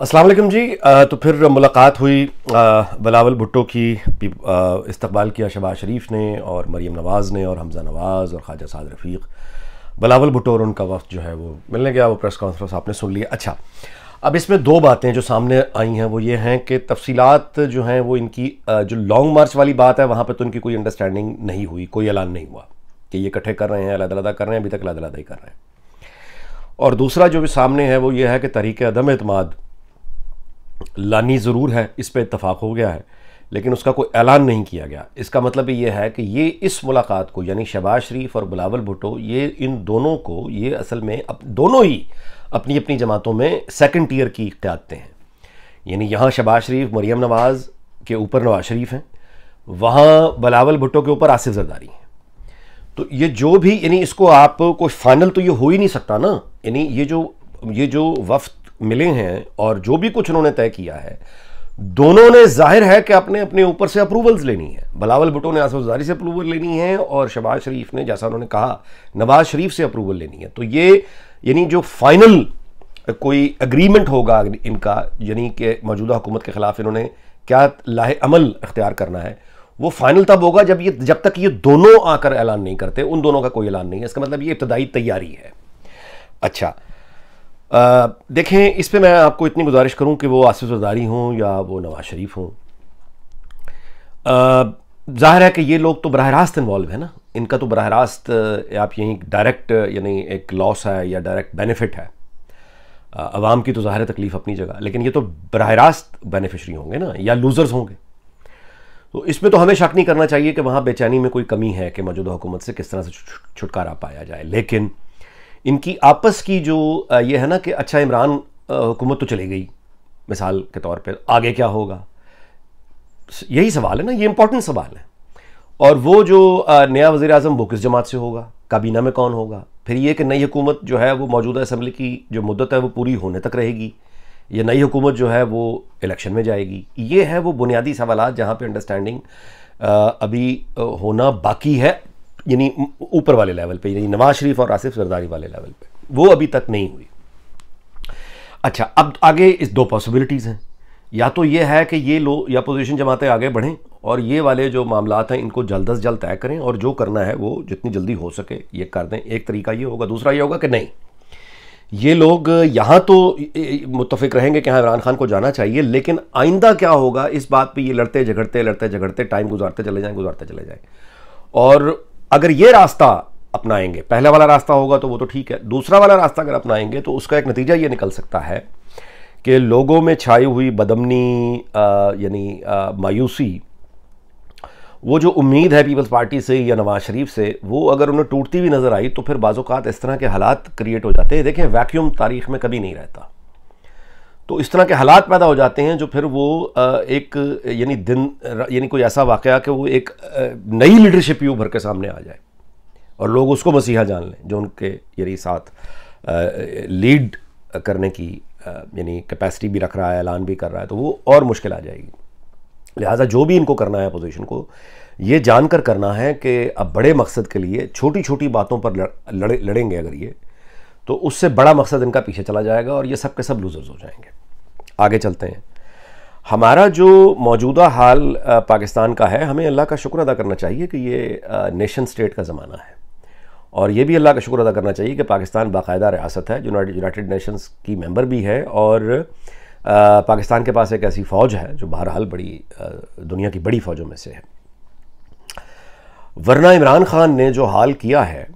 अस्सलाम वालेकुम जी। तो फिर मुलाकात हुई बिलावल भुट्टो की। इस्तकबाल किया शहबाज शरीफ ने और मरीम नवाज़ ने और हमज़ा नवाज़ और ख्वाजा साद रफ़ीक। बिलावल भुट्टो और उनका वक्त जो है वो मिलने गया, वो प्रेस कॉन्फ्रेंस आपने सुन लिया। अच्छा, अब इसमें दो बातें जो सामने आई हैं वो ये हैं कि तफसीलात जो हैं वो इनकी जो लॉन्ग मार्च वाली बात है वहाँ पर तो इनकी कोई अंडरस्टैंडिंग नहीं हुई, कोई ऐलान नहीं हुआ कि ये इकट्ठे कर रहे हैं, अलग-अलग कर रहे हैं, अभी तक अलग-अलग ही कर रहे हैं। और दूसरा जो भी सामने है वो ये है कि तहरीक अदम एतमाद लानी ज़रूर है, इस पर इत्तफाक हो गया है, लेकिन उसका कोई ऐलान नहीं किया गया। इसका मतलब ये है कि ये इस मुलाकात को, यानी शहबाज शरीफ और बिलावल भुट्टो, ये इन दोनों को, ये असल में दोनों ही अपनी अपनी जमातों में सेकंड टियर की क़यादतें हैं। यानी यहाँ शहबाज शरीफ मरीम नवाज़ के ऊपर नवाज शरीफ हैं, वहाँ बिलावल भुट्टो के ऊपर आसिफ जरदारी हैं। तो ये जो भी, यानी इसको आप कोई फाइनल तो ये हो ही नहीं सकता ना। यानी ये जो वफ्द मिले हैं और जो भी कुछ उन्होंने तय किया है, दोनों ने जाहिर है कि अपने अपने ऊपर से अप्रूवल्स लेनी है। बिलावल भुट्टो ने आसिफ जरदारी से अप्रूवल लेनी है और शहबाज शरीफ ने, जैसा उन्होंने कहा, नवाज शरीफ से अप्रूवल लेनी है। तो ये यानी जो फाइनल कोई एग्रीमेंट होगा इनका, यानी कि मौजूदा हुकूमत के खिलाफ इन्होंने क्या लाहे अमल इख्तियार करना है, वो फाइनल तब होगा जब तक ये दोनों आकर ऐलान नहीं करते। उन दोनों का कोई ऐलान नहीं है, इसका मतलब ये इब्तदाई तैयारी है। अच्छा, देखें, इस पे मैं आपको इतनी गुजारिश करूं कि वो आसिफ जरदारी हों या वो नवाज शरीफ हों, जाहिर है कि ये लोग तो बराह रास्त इन्वॉल्व है ना। इनका तो बराह रास्त आप यहीं डायरेक्ट यानी एक लॉस है या डायरेक्ट बेनिफिट है। अवाम की तो ज़ाहिर तकलीफ अपनी जगह, लेकिन ये तो बराह रास्त बेनिफिशरी होंगे ना, या लूजर्स होंगे। तो इसमें तो हमें शक नहीं करना चाहिए कि वहाँ बेचैनी में कोई कमी है कि मौजूदा हुकूमत से किस तरह से छुटकारा पाया जाए। लेकिन इनकी आपस की जो ये है ना कि अच्छा, इमरान हुकूमत तो चली गई मिसाल के तौर पे, आगे क्या होगा, यही सवाल है ना, ये इंपॉर्टेंट सवाल है। और वो जो नया वज़ीर आज़म वो किस जमात से होगा, काबीना में कौन होगा, फिर ये कि नई हुकूमत जो है वो मौजूदा असम्बली की जो मुद्दत है वो पूरी होने तक रहेगी, ये नई हुकूमत जो है वो इलेक्शन में जाएगी। ये है वो बुनियादी सवाल जहाँ पे अंडरस्टैंडिंग अभी होना बाकी है, यानी ऊपर वाले लेवल पे, यानी नवाज शरीफ और आसिफ जरदारी वाले लेवल पे, वो अभी तक नहीं हुई। अच्छा, अब आगे इस दो पॉसिबिलिटीज़ हैं, या तो ये है कि ये लोग या पोजीशन जमातें आगे बढ़ें और ये वाले जो मामलात हैं इनको जल्द अज जल्द तय करें और जो करना है वो जितनी जल्दी हो सके ये कर दें। एक तरीका ये होगा। दूसरा ये होगा कि नहीं, ये लोग यहाँ तो मुत्तफिक रहेंगे कि हाँ इमरान खान को जाना चाहिए, लेकिन आइंदा क्या होगा इस बात पे ये लड़ते झगड़ते टाइम गुजारते चले जाएं। और अगर ये रास्ता अपनाएंगे, पहला वाला रास्ता होगा तो वो तो ठीक है, दूसरा वाला रास्ता अगर अपनाएंगे तो उसका एक नतीजा ये निकल सकता है कि लोगों में छाई हुई बदमनी यानी मायूसी, वो जो उम्मीद है पीपल्स पार्टी से या नवाज शरीफ से, वो अगर उन्हें टूटती हुई नज़र आई तो फिर बाज़-औक़ात इस तरह के हालात क्रिएट हो जाते हैं। देखें, वैक्यूम तारीख़ में कभी नहीं रहता, तो इस तरह के हालात पैदा हो जाते हैं जो फिर वो एक यानी कोई ऐसा वाक़या कि वो एक नई लीडरशिप ही उभर के सामने आ जाए और लोग उसको मसीहा जान लें जो उनके यानी साथ लीड करने की यानी कैपेसिटी भी रख रहा है, ऐलान भी कर रहा है, तो वो और मुश्किल आ जाएगी। लिहाजा जो भी इनको करना है अपोजिशन को, ये जानकर करना है कि अब बड़े मकसद के लिए छोटी छोटी बातों पर लड़ेंगे अगर ये, तो उससे बड़ा मकसद इनका पीछे चला जाएगा और ये सब के सब लूजर्स हो जाएंगे। आगे चलते हैं। हमारा जो मौजूदा हाल पाकिस्तान का है, हमें अल्लाह का शुक्र अदा करना चाहिए कि ये नेशन स्टेट का ज़माना है, और ये भी अल्लाह का शुक्र अदा करना चाहिए कि पाकिस्तान बाकायदा रियासत है, यूनाइटेड नेशंस की मेंबर भी है, और पाकिस्तान के पास एक ऐसी फ़ौज है जो बहरहाल बड़ी दुनिया की बड़ी फ़ौजों में से है। वरना इमरान खान ने जो हाल किया है,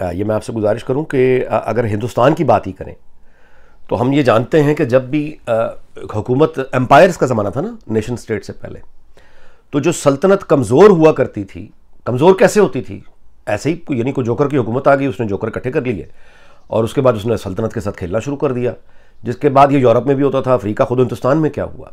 ये मैं आपसे गुजारिश करूं कि अगर हिंदुस्तान की बात ही करें तो हम ये जानते हैं कि जब भी हुकूमत एम्पायर्स का ज़माना था ना, नेशन स्टेट से पहले, तो जो सल्तनत कमज़ोर हुआ करती थी, कमज़ोर कैसे होती थी, ऐसे ही यानी कोई जोकर की हुकूमत आ गई, उसने जोकर इकट्ठे कर लिए और उसके बाद उसने सल्तनत के साथ खेलना शुरू कर दिया, जिसके बाद ये यूरोप में भी होता था, अफ्रीका, खुद हिंदुस्तान में क्या हुआ।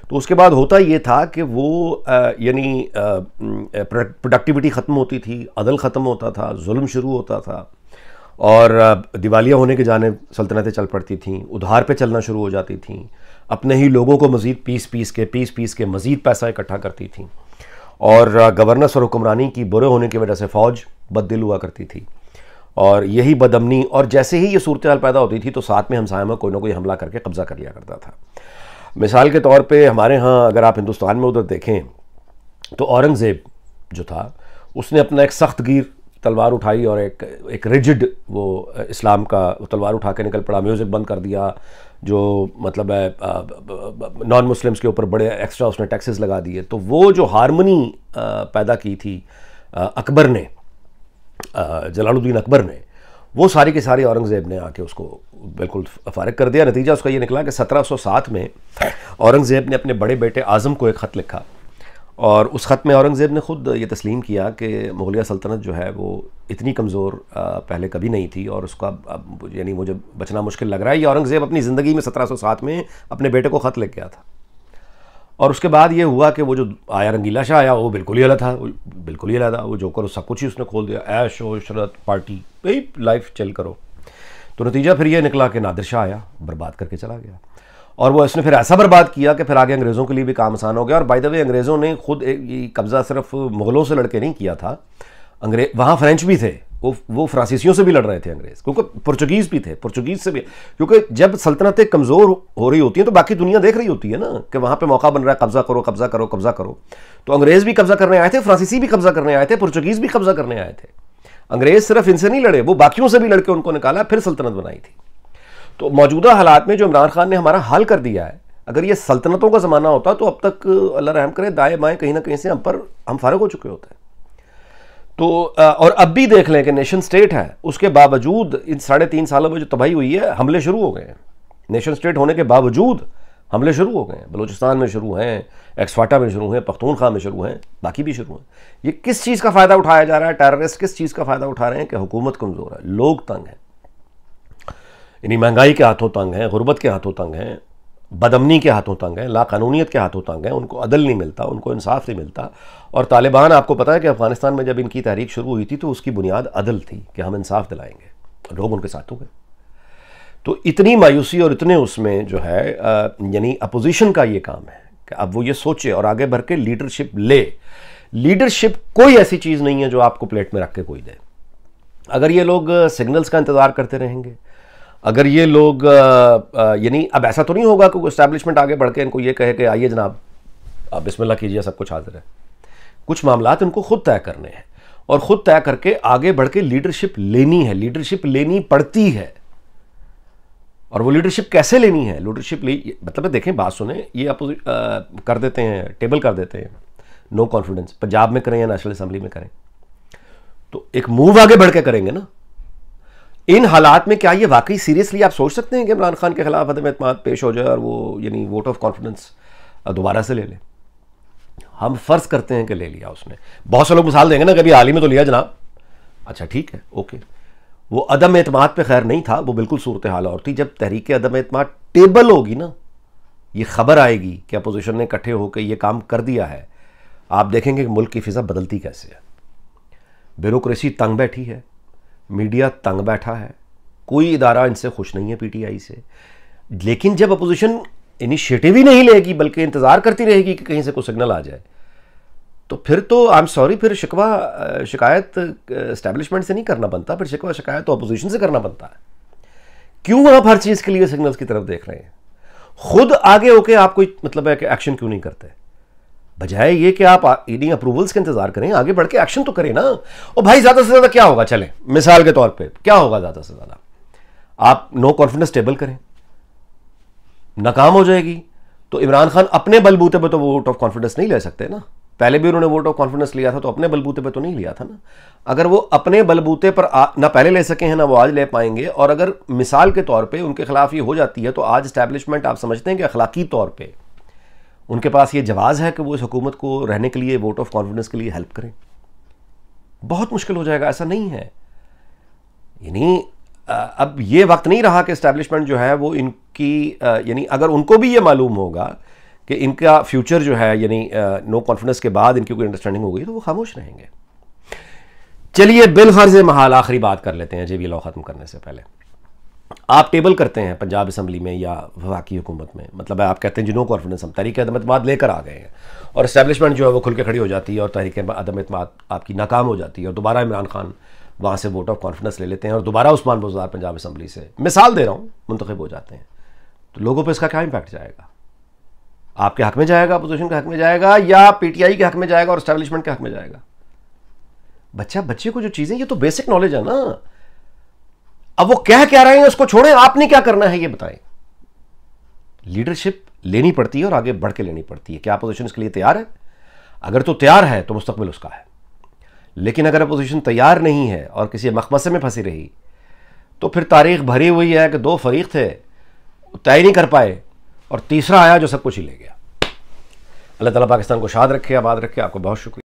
तो उसके बाद होता ये था कि वो यानी प्रोडक्टिविटी ख़त्म होती थी, अदल ख़त्म होता था, जुल्म शुरू होता था, और दिवालिया होने के जाने सल्तनतें चल पड़ती थीं, उधार पे चलना शुरू हो जाती थीं, अपने ही लोगों को मज़ीद पीस के मज़ीद पैसा इकट्ठा करती थीं, और गवर्नेंस और हुक्मरानी की बुरे होने की वजह से फ़ौज बददिल हुआ करती थी, और यही बदअमनी, और जैसे ही ये सूरत हाल पैदा होती थी तो साथ में हमसायों में कोई ना कोई हमला करके कब्जा कर लिया करता था। मिसाल के तौर पे हमारे यहाँ अगर आप हिंदुस्तान में उधर देखें तो औरंगज़ेब जो था उसने अपना एक सख्त गिर तलवार उठाई और एक रिजिड वो इस्लाम का तलवार उठा के निकल पड़ा, म्यूज़िक बंद कर दिया, जो मतलब है नॉन मुस्लिम्स के ऊपर बड़े एक्स्ट्रा उसने टैक्सेस लगा दिए। तो वो जो हारमनी पैदा की थी अकबर ने, जलालुद्दीन अकबर ने, वो सारी की सारी औरंगज़ेब ने आके उसको बिल्कुल फारिग कर दिया। नतीजा उसका ये निकला कि 1707 में औरंगज़ेब ने अपने बड़े बेटे आज़म को एक ख़त लिखा और उस ख़त में औरंगज़ेब ने ख़ुद ये तस्लीम किया कि मुग़लिया सल्तनत जो है वो इतनी कमज़ोर पहले कभी नहीं थी और उसका यानी मुझे बचना मुश्किल लग रहा है। ये औरंगज़ेब अपनी ज़िंदगी में 1707 में अपने बेटे को ख़त लिख गया था। और उसके बाद ये हुआ कि वो जो आया रंगीला शाह आया वो बिल्कुल ही अलग था, बिल्कुल ही अलग था। वो जो करो सब कुछ ही उसने खोल दिया, ऐश और इशरत पार्टी भाई लाइफ चल करो। तो नतीजा फिर ये निकला कि नादिर शाह आया, बर्बाद करके चला गया। और वो इसने फिर ऐसा बर्बाद किया कि फिर आगे अंग्रेज़ों के लिए भी काम आसान हो गया। और बाय द वे अंग्रेज़ों ने खुद कब्ज़ा सिर्फ मुग़लों से लड़के नहीं किया था, वहाँ फ्रेंच भी थे, वो फ्रांसीसियों से भी लड़ रहे थे अंग्रेज़, क्योंकि पुर्तगीज़ भी थे, पुर्तगीज़ से भी। क्योंकि जब सल्तनतें कमज़ोर हो रही होती हैं तो बाकी दुनिया देख रही होती है ना कि वहाँ पे मौका बन रहा है, कब्ज़ा करो कब्ज़ा करो कब्ज़ा करो। तो अंग्रेज़ भी कब्ज़ा करने आए थे, फ्रांसीसी भी कब्ज़ा करने आए थे, पुर्तगीज़ भी कब्ज़ा करने आए थे। अंग्रेज़ सिर्फ इनसे नहीं लड़े, वो बाकियों से भी लड़के उनको निकाला, फिर सल्तनत बनाई थी। तो मौजूदा हालात में जो इमरान खान ने हमारा हाल कर दिया है, अगर ये सल्तनतों का ज़माना होता तो अब तक अल्लाह रहम करे दाएँ बाएँ कहीं ना कहीं से हम फारिग हो चुके होते हैं। तो और अब भी देख लें कि नेशन स्टेट है, उसके बावजूद इन 3.5 सालों में जो तबाही हुई है, हमले शुरू हो गए हैं। नेशन स्टेट होने के बावजूद हमले शुरू हो गए हैं। बलूचिस्तान में शुरू हैं, एक्सफाटा में शुरू हैं, पख्तूनख्वा में शुरू हैं, बाकी भी शुरू हैं। ये किस चीज़ का फ़ायदा उठाया जा रहा है? टेररिस्ट किस चीज़ का फ़ायदा उठा रहे हैं कि हुकूमत कमज़ोर है, लोग तंग हैं, यानी महंगाई के हाथों तंग हैं, गुर्बत के हाथों तंग हैं, बदअमनी के हाथों तंग हैं, लाकानूनियत के हाथों तंग हैं, उनको अदल नहीं मिलता, उनको इंसाफ नहीं मिलता। और तालिबान, आपको पता है कि अफ़गानिस्तान में जब इनकी तहरीक शुरू हुई थी तो उसकी बुनियाद अदल थी कि हम इंसाफ दिलाएंगे, लोग उनके साथ हो गए। तो इतनी मायूसी और इतने उसमें जो है यानी अपोजिशन का ये काम है कि अब वो ये सोचे और आगे बढ़ के लीडरशिप ले। लीडरशिप कोई ऐसी चीज़ नहीं है जो आपको प्लेट में रख के कोई दे। अगर ये लोग सिग्नल्स का इंतज़ार करते रहेंगे, अगर ये लोग यानी अब ऐसा तो नहीं होगा कि इस्टेब्लिशमेंट आगे बढ़ के इनको ये कहे कि आइए जनाब आप बिस्मिल्लाह कीजिए, सब कुछ हाजिर है। कुछ मामलात इनको खुद तय करने हैं और ख़ुद तय करके आगे बढ़ के लीडरशिप लेनी है। लीडरशिप लेनी पड़ती है। और वो लीडरशिप कैसे लेनी है? लीडरशिप मतलब देखें, बात सुने, ये कर देते हैं, टेबल कर देते हैं नो कॉन्फिडेंस, पंजाब में करें या नेशनल असम्बली में करें, तो एक मूव आगे बढ़ के करेंगे ना। इन हालात में क्या ये वाकई सीरियसली आप सोच सकते हैं कि इमरान खान के खिलाफ अदम एतमाद पेश हो जाए और वो यानी वोट ऑफ कॉन्फिडेंस दोबारा से ले ले? हम फर्ज करते हैं कि ले लिया उसने। बहुत से लोग मिसाल देंगे ना, कभी हाल ही में तो लिया जनाब, अच्छा ठीक है, ओके। वो अदम एतमाद पे खैर नहीं था, वो बिल्कुल सूरत हाल और थी। जब तहरीक अदम एतमाद टेबल होगी ना, ये खबर आएगी कि अपोजिशन ने इकट्ठे होकर ये काम कर दिया है, आप देखेंगे कि मुल्क की फिजा बदलती कैसे है। ब्यूरोक्रेसी तंग बैठी है, मीडिया तंग बैठा है, कोई इदारा इनसे खुश नहीं है पीटीआई से। लेकिन जब अपोजिशन इनिशिएटिव ही नहीं लेगी बल्कि इंतज़ार करती रहेगी कि कहीं से कोई सिग्नल आ जाए, तो फिर तो आई एम सॉरी, फिर शिकायत एस्टेब्लिशमेंट से नहीं करना बनता, फिर शिकायत तो अपोजिशन से करना बनता है। क्यों आप हर चीज़ के लिए सिग्नल्स की तरफ देख रहे हैं? खुद आगे होके आप कोई मतलब है कि एक्शन क्यों नहीं करते? बजाय ये कि आप इन्हीं अप्रूवल्स का इंतजार करें, आगे बढ़ के एक्शन तो करें ना। और भाई ज़्यादा से ज़्यादा क्या होगा, चले मिसाल के तौर पे क्या होगा, ज़्यादा से ज़्यादा आप नो कॉन्फिडेंस टेबल करें, नाकाम हो जाएगी तो इमरान खान अपने बलबूते पे तो वोट ऑफ कॉन्फिडेंस नहीं ले सकते ना। पहले भी उन्होंने वोट ऑफ कॉन्फिडेंस लिया था तो अपने बलबूते पे तो नहीं लिया था ना। अगर वो अपने बलबूते पर ना पहले ले सके हैं ना वो आज ले पाएंगे। और अगर मिसाल के तौर पे उनके खिलाफ ये हो जाती है तो आज एस्टैब्लिशमेंट आप समझते हैं कि अखलाकी तौर पे उनके पास ये जवाज़ है कि वो इस हुकूमत को रहने के लिए वोट ऑफ कॉन्फिडेंस के लिए हेल्प करें? बहुत मुश्किल हो जाएगा, ऐसा नहीं है। यानी अब ये वक्त नहीं रहा कि एस्टैब्लिशमेंट जो है वो इनकी यानी अगर उनको भी ये मालूम होगा कि इनका फ्यूचर जो है यानी नो कॉन्फिडेंस के बाद इनकी कोई अंडरस्टैंडिंग हो गई तो वो खामोश रहेंगे। चलिए बिलफर्ज महाल आखिरी बात कर लेते हैं जेबी लॉ ख़त्म करने से पहले। आप टेबल करते हैं पंजाब असम्बली में या वफाकी हुकूमत में, मतलब आप कहते हैं जी नो कॉन्फिडेंस, हम तहरीक अदम एतमाद लेकर आ गए हैं और एस्टैब्लिशमेंट जो है वो खुल के खड़ी हो जाती है और तहरीक अदम एतमाद आपकी नाकाम हो जाती है और दोबारा इमरान खान वहाँ से वोट ऑफ कॉन्फिडेंस ले लेते हैं और दोबारा उस्मान बुज़दार पंजाब असम्बली से, मिसाल दे रहा हूँ, मुंतखब हो जाते हैं, तो लोगों पर इसका क्या इम्पैक्ट जाएगा? आपके हक में जाएगा, अपोजिशन के हक में जाएगा, या पीटीआई के हक में जाएगा और एस्टैब्लिशमेंट के हक में जाएगा? बच्चे को जो चीज़ें, ये तो बेसिक नॉलेज है ना। अब वो कह क्या रहे हैं उसको छोड़ें, आपने क्या करना है ये बताएं। लीडरशिप लेनी पड़ती है और आगे बढ़ के लेनी पड़ती है। क्या अपोजिशन इसके लिए तैयार है? अगर तो तैयार है तो मुस्तकबिल उसका है, लेकिन अगर अपोजिशन तैयार नहीं है और किसी मखमसे में फंसी रही तो फिर तारीख भरी हुई है कि दो फरीक थे, तय नहीं कर पाए और तीसरा आया जो सब कुछ ही ले गया। अल्लाह ताला पाकिस्तान को शाद रखे, आबाद रखे। आपको बहुत शुक्रिया।